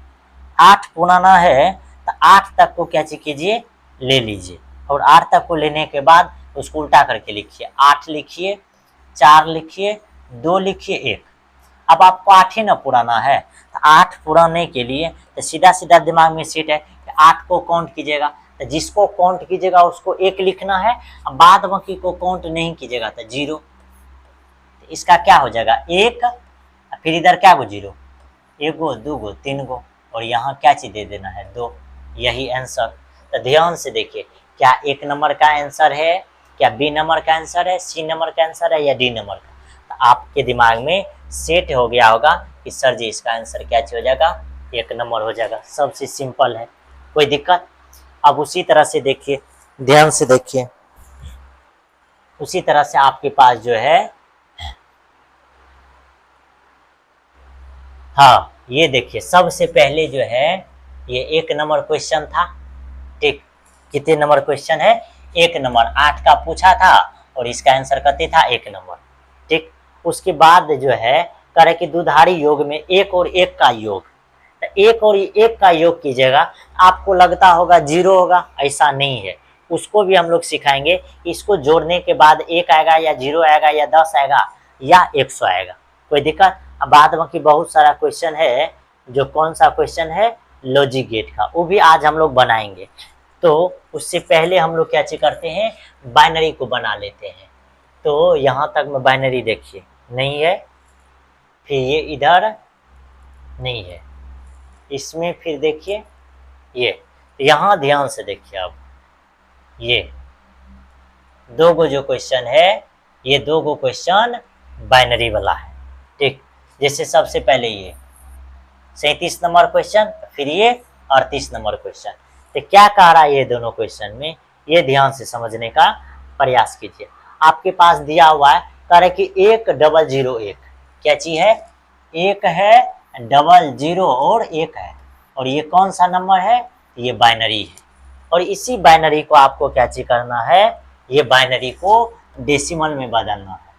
8 पुराना है तो 8 तक को क्या कीजिए ले लीजिए, और 8 तक को लेने के बाद उसको उल्टा करके लिखिए, 8 लिखिए, 4 लिखिए, 2 लिखिए, 1। अब आपको 8 ही ना पुराना है, तो 8 पुराने के लिए तो सीधा सीधा दिमाग में सेट है कि 8 को काउंट कीजिएगा, तो जिसको काउंट कीजिएगा उसको 1 लिखना है, अब बाद बाकी को काउंट नहीं कीजिएगा तो 0। तो इसका क्या हो जाएगा 1, फिर इधर क्या गो 0, 1 गो 2 गो 3 गो, और यहाँ क्या चीज दे देना है 2, यही आंसर। तो ध्यान से देखिए, क्या 1 नंबर का आंसर है, क्या बी नंबर का आंसर है, सी नंबर का आंसर है या डी नंबर का। तो आपके दिमाग में सेट हो गया होगा कि सर जी इसका आंसर क्या हो जाएगा 1 नंबर हो जाएगा। सबसे सिंपल है, कोई दिक्कत। अब उसी तरह से देखिए, ध्यान से देखिए, उसी तरह से आपके पास जो है, हाँ ये देखिए सबसे पहले जो है ये 1 नंबर क्वेश्चन था, ठीक। कितने नंबर क्वेश्चन है 1 नंबर, 8 का पूछा था और इसका आंसर कितने था 1 नंबर, ठीक। उसके बाद जो है करे कि दुधारी योग में 1 और 1 का योग, तो 1 और 1 का योग कीजिएगा, आपको लगता होगा 0 होगा, ऐसा नहीं है, उसको भी हम लोग सिखाएंगे। इसको जोड़ने के बाद 1 आएगा या 0 आएगा या 10 आएगा या 100 आएगा, कोई दिक्कत। अब बाद बाकी बहुत सारा क्वेश्चन है, जो कौन सा क्वेश्चन है लॉजिक गेट का, वो भी आज हम लोग बनाएंगे। तो उससे पहले हम लोग क्या करते हैं, बाइनरी को बना लेते हैं। तो यहाँ तक में बाइनरी देखिए नहीं है, फिर ये इधर नहीं है, इसमें फिर देखिए ये, यहाँ ध्यान से देखिए। अब ये 2 गो जो क्वेश्चन है, ये 2 गो क्वेश्चन बाइनरी वाला है, ठीक। जैसे सबसे पहले ये 37 नंबर क्वेश्चन, फिर ये 38 नंबर क्वेश्चन। तो क्या कह रहा है ये दोनों क्वेश्चन में, ये ध्यान से समझने का प्रयास कीजिए। आपके पास दिया हुआ है, कह रहे कि 1001, क्या चीज है 1 है, 00 और 1 है, और ये कौन सा नंबर है, ये बाइनरी है। और इसी बाइनरी को आपको क्या चीज करना है, ये बाइनरी को डेसिमल में बदलना है।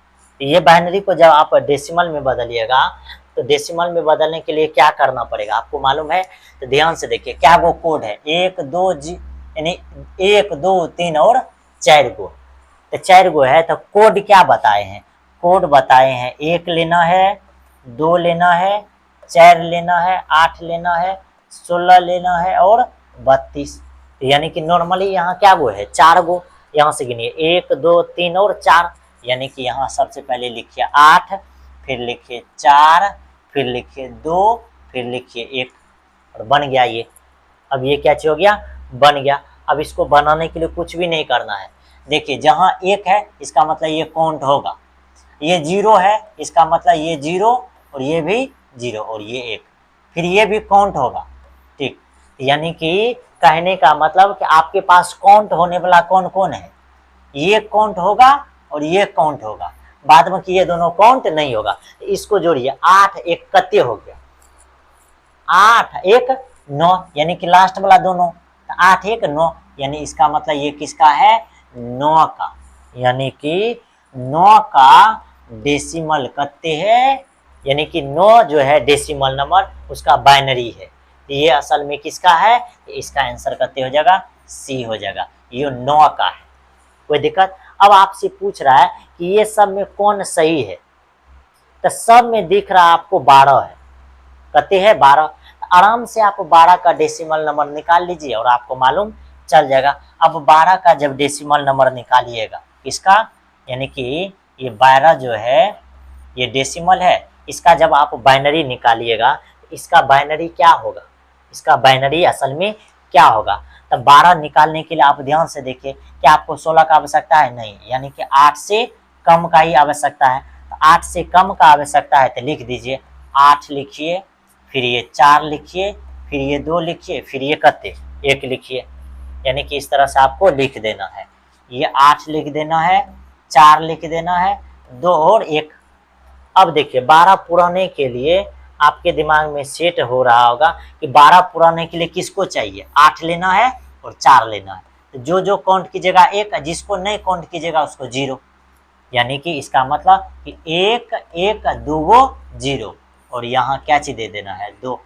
ये बाइनरी को जब आप डेसिमल में बदलिएगा, तो डेसिमल में बदलने के लिए क्या करना पड़ेगा आपको मालूम है। तो ध्यान से देखिए, क्या वो कोड है 1 2 यानी 1 2 3 और 4 गो, तो 4 गो है। तो कोड क्या बताए हैं, कोड बताए हैं 1 लेना है, 2 लेना है, 4 लेना है, 8 लेना है, 16 लेना है और 32। यानी कि नॉर्मली यहाँ क्या गो है 4 गो, यहाँ से गिनिए 1 2 3 और 4, यानी कि यहाँ सबसे पहले लिखिए 8, फिर लिखिए 4, फिर लिखिए 2, फिर लिखिए 1, और बन गया ये। अब ये क्या हो गया, बन गया। अब इसको बनाने के लिए कुछ भी नहीं करना है। देखिए जहाँ 1 है इसका मतलब ये काउंट होगा, ये 0 है इसका मतलब ये 0 और ये भी 0 और ये 1, फिर ये भी काउंट होगा, ठीक। यानी कि कहने का मतलब कि आपके पास काउंट होने वाला कौन कौन है, ये काउंट होगा और ये काउंट होगा, बाद में कि ये दोनों काउंट नहीं होगा। इसको जोड़िए, 8 1 कत्ते हो गया, 8 1 9, यानी कि लास्ट वाला दोनों, 8 1 9, यानी इसका मतलब ये किसका है 9 का, यानी कि 9 का डेसिमल कत्ते है, यानी कि 9 जो है डेसिमल नंबर उसका बाइनरी है। ये असल में किसका है, इसका आंसर कत्ते हो जाएगा सी हो जाएगा, ये 9 का है, कोई दिक्कत। अब आपसे पूछ रहा है कि ये सब में कौन सही है, तो सब में दिख रहा आपको 12 है, कहते हैं 12। आराम से आप 12 का डेसिमल नंबर निकाल लीजिए और आपको मालूम चल जाएगा। अब 12 का जब डेसिमल नंबर निकालिएगा इसका, यानी कि ये 12 जो है ये डेसिमल है, इसका जब आप बाइनरी निकालिएगा, इसका बाइनरी क्या होगा, इसका बाइनरी असल में क्या होगा। तब 12 निकालने के लिए आप ध्यान से देखिए, क्या आपको 16 का आवश्यकता है, नहीं, यानी कि 8 से कम का ही आवश्यकता है। तो 8 से कम का आवश्यकता है तो लिख दीजिए 8 लिखिए, फिर ये 4 लिखिए, फिर ये 2 लिखिए, फिर ये कत्ते 1 लिखिए, यानी कि इस तरह से आपको लिख देना है। ये 8 लिख देना है, 4 लिख देना है, 2 और 1। अब देखिए 12 पुराने के लिए आपके दिमाग में सेट हो रहा होगा कि 12 पुराने के लिए किसको चाहिए, 8 लेना है और 4 लेना है। तो जो जो काउंट कीजिएगा एक, जिसको नहीं काउंट कीजिएगा उसको 0। यानी कि इसका मतलब कि 1 1 2 0, और यहाँ क्या चीज दे देना है 2,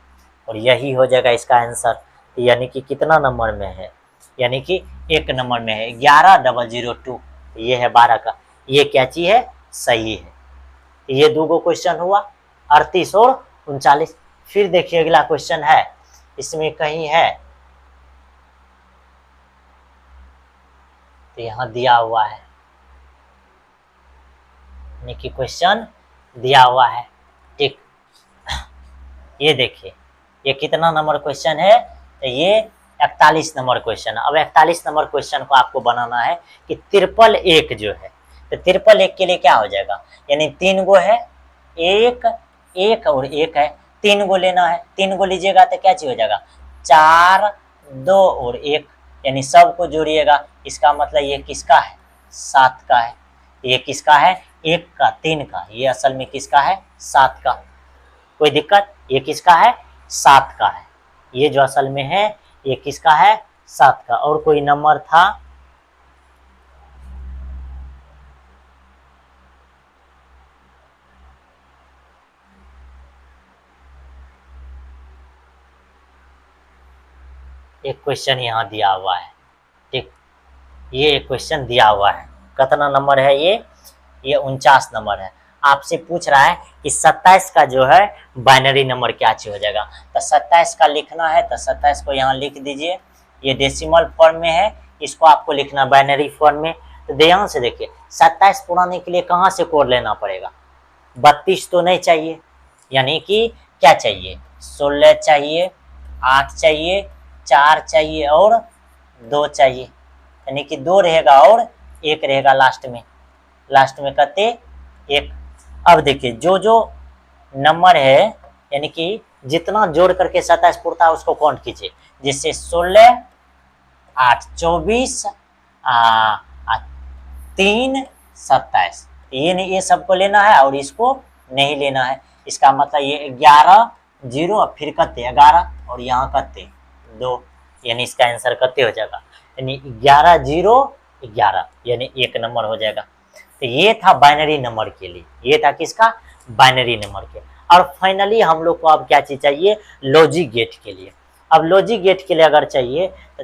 और यही हो जाएगा इसका आंसर। यानी कि कितना नंबर में है, यानी कि 1 नंबर में है 11002, ये है 12 का, ये क्या चीज है, सही है। ये दो क्वेश्चन हुआ 38 और 39। फिर देखिए अगला क्वेश्चन है, इसमें कहीं है तो यहाँ दिया हुआ है, यानी कि क्वेश्चन दिया हुआ है, ठीक। ये देखिए ये कितना नंबर क्वेश्चन है, तो ये 41 नंबर क्वेश्चन है। अब 41 नंबर क्वेश्चन को आपको बनाना है कि 1 जो है, तो 1 के लिए क्या हो जाएगा, यानी 3 गो है, 1 1 और 1 है, 3 गो लेना है, 3 गो लीजिएगा तो क्या चीज हो जाएगा 4 2 और 1, यानी सबको जोड़िएगा, इसका मतलब ये किसका है 7 का है, ये किसका है 1 का 3 का, ये असल में किसका है 7 का। कोई दिक्कत, ये किसका है 7 का है, ये जो असल में है ये किसका है 7 का। और कोई नंबर था, एक क्वेश्चन यहाँ दिया हुआ है, ठीक, ये एक क्वेश्चन दिया हुआ है, कितना नंबर है ये 49 नंबर है। आपसे पूछ रहा है कि 27 का जो है बाइनरी नंबर क्या चीज हो जाएगा, तो 27 का लिखना है तो 27 को यहाँ लिख दीजिए, ये डेसिमल फॉर्म में है, इसको आपको लिखना बाइनरी फॉर्म में। तो ध्यान से देखिए 27 पुराने के लिए कहाँ से कोड लेना पड़ेगा, 32 तो नहीं चाहिए, यानी कि क्या चाहिए 16 चाहिए, 8 चाहिए, 4 चाहिए और 2 चाहिए, यानी कि 2 रहेगा और 1 रहेगा लास्ट में कहते 1। अब देखिए जो जो नंबर है, यानी कि जितना जोड़ करके 27 पूरता है उसको काउंट कीजिए, जिससे 16 8 24 3 27, ये सबको लेना है और इसको नहीं लेना है। इसका मतलब ये 11 0 और फिर कत्ते 11 और यहाँ कत्ते 2, यानी इसका आंसर कत्ते हो जाएगा, यानी 11 0 11, यानी 1 नंबर हो जाएगा। तो ये था बाइनरी नंबर के लिए, ये था किसका बाइनरी नंबर के। और फाइनली हम लोग को अब क्या चीज चाहिए, लॉजिक गेट के लिए। अब लॉजिक गेट के लिए अगर चाहिए तो